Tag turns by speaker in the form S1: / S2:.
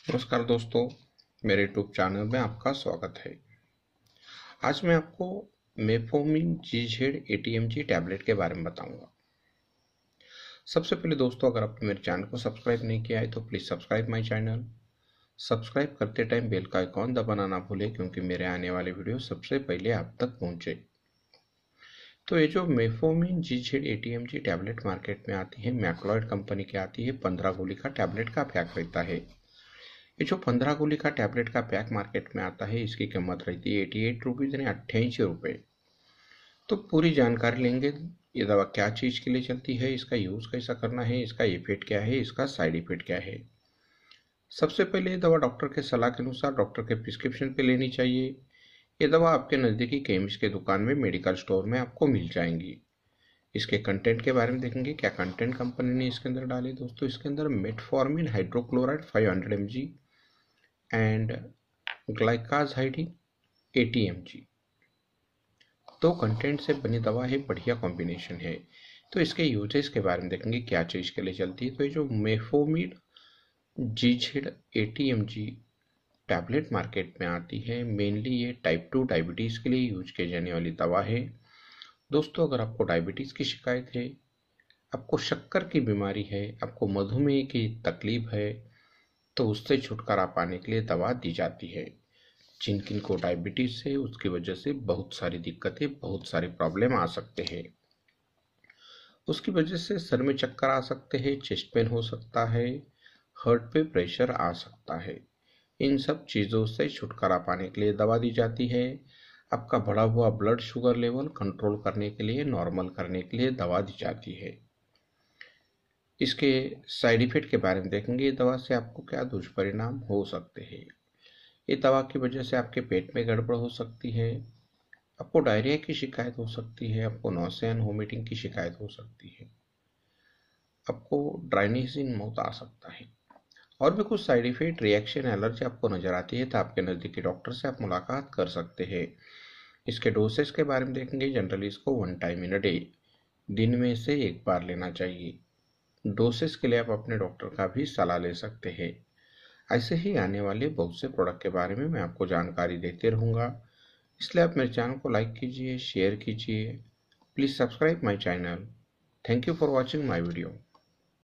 S1: नमस्कार दोस्तों, मेरे यूट्यूब चैनल में आपका स्वागत है। आज मैं आपको मेफोमिन GZ-ATMG टैबलेट के बारे में बताऊंगा। सबसे पहले दोस्तों, अगर आपने मेरे चैनल को सब्सक्राइब नहीं किया है तो please subscribe my channel. Subscribe करते टाइम बेल का आइकॉन दबाना ना भूलें, क्योंकि मेरे आने वाले वीडियो सबसे पहले आप तक पहुंचे। तो ये जो मेफोमिन GZ-ATMG टैबलेट मार्केट में आती है, मैक्लॉयड कंपनी की आती है। 15 गोली का टैबलेट का पैक रहता है। ये जो 15 गोली का टैबलेट का पैक मार्केट में आता है, इसकी कीमत रहती है 88 रुपीज़ यानी 88 रुपये। तो पूरी जानकारी लेंगे। ये दवा क्या चीज़ के लिए चलती है, इसका यूज़ कैसा करना है, इसका इफेक्ट क्या है, इसका साइड इफेक्ट क्या है। सबसे पहले ये दवा डॉक्टर के सलाह के अनुसार डॉक्टर के प्रिस्क्रिप्शन पे लेनी चाहिए। ये दवा आपके नज़दीकी केमिस्ट के दुकान में, मेडिकल स्टोर में आपको मिल जाएंगी। इसके कंटेंट के बारे में देखेंगे, क्या कंटेंट कंपनी ने इसके अंदर डाले। दोस्तों, इसके अंदर metformin hydrochloride 500 mg and gliclazide 80 mg। दो कंटेंट से बनी दवा है, बढ़िया कॉम्बिनेशन है। तो इसके यूजेस के बारे में देखेंगे, क्या चीज़ के लिए चलती है। तो ये जो मेफोमिन GZ-80 mg टैबलेट मार्केट में आती है, मेनली ये टाइप 2 डायबिटीज़ के लिए यूज की जाने वाली दवा है। दोस्तों, अगर आपको डायबिटीज़ की शिकायत है, आपको शक्कर की बीमारी है, आपको मधुमेह की तकलीफ है, तो उससे छुटकारा पाने के लिए दवा दी जाती है। जिन किन को डायबिटीज़ है, उसकी वजह से बहुत सारी दिक्कतें, बहुत सारे प्रॉब्लम आ सकते हैं। उसकी वजह से सर में चक्कर आ सकते हैं, चेस्ट पेन हो सकता है, हार्ट पे प्रेशर आ सकता है। इन सब चीज़ों से छुटकारा पाने के लिए दवा दी जाती है। आपका बढ़ा हुआ ब्लड शुगर लेवल कंट्रोल करने के लिए, नॉर्मल करने के लिए दवा दी जाती है। इसके साइड इफेक्ट के बारे में देखेंगे, दवा से आपको क्या दुष्परिणाम हो सकते हैं। ये दवा की वजह से आपके पेट में गड़बड़ हो सकती है, आपको डायरिया की शिकायत हो सकती है, आपको नौसिया एंड वोमिटिंग की शिकायत हो सकती है, आपको ड्राइनेस इन माउथ आ सकता है। और भी कुछ साइड इफेक्ट, रिएक्शन, एलर्जी आपको नजर आती है तो आपके नज़दीकी डॉक्टर से आप मुलाकात कर सकते हैं। इसके डोसेज के बारे में देखेंगे, जनरली इसको 1 टाइम इन अ डे, दिन में से एक बार लेना चाहिए। डोसेज के लिए आप अपने डॉक्टर का भी सलाह ले सकते हैं। ऐसे ही आने वाले बहुत से प्रोडक्ट के बारे में मैं आपको जानकारी देते रहूँगा, इसलिए आप मेरे चैनल को लाइक कीजिए, शेयर कीजिए। Please subscribe my channel. Thank you for watching my video.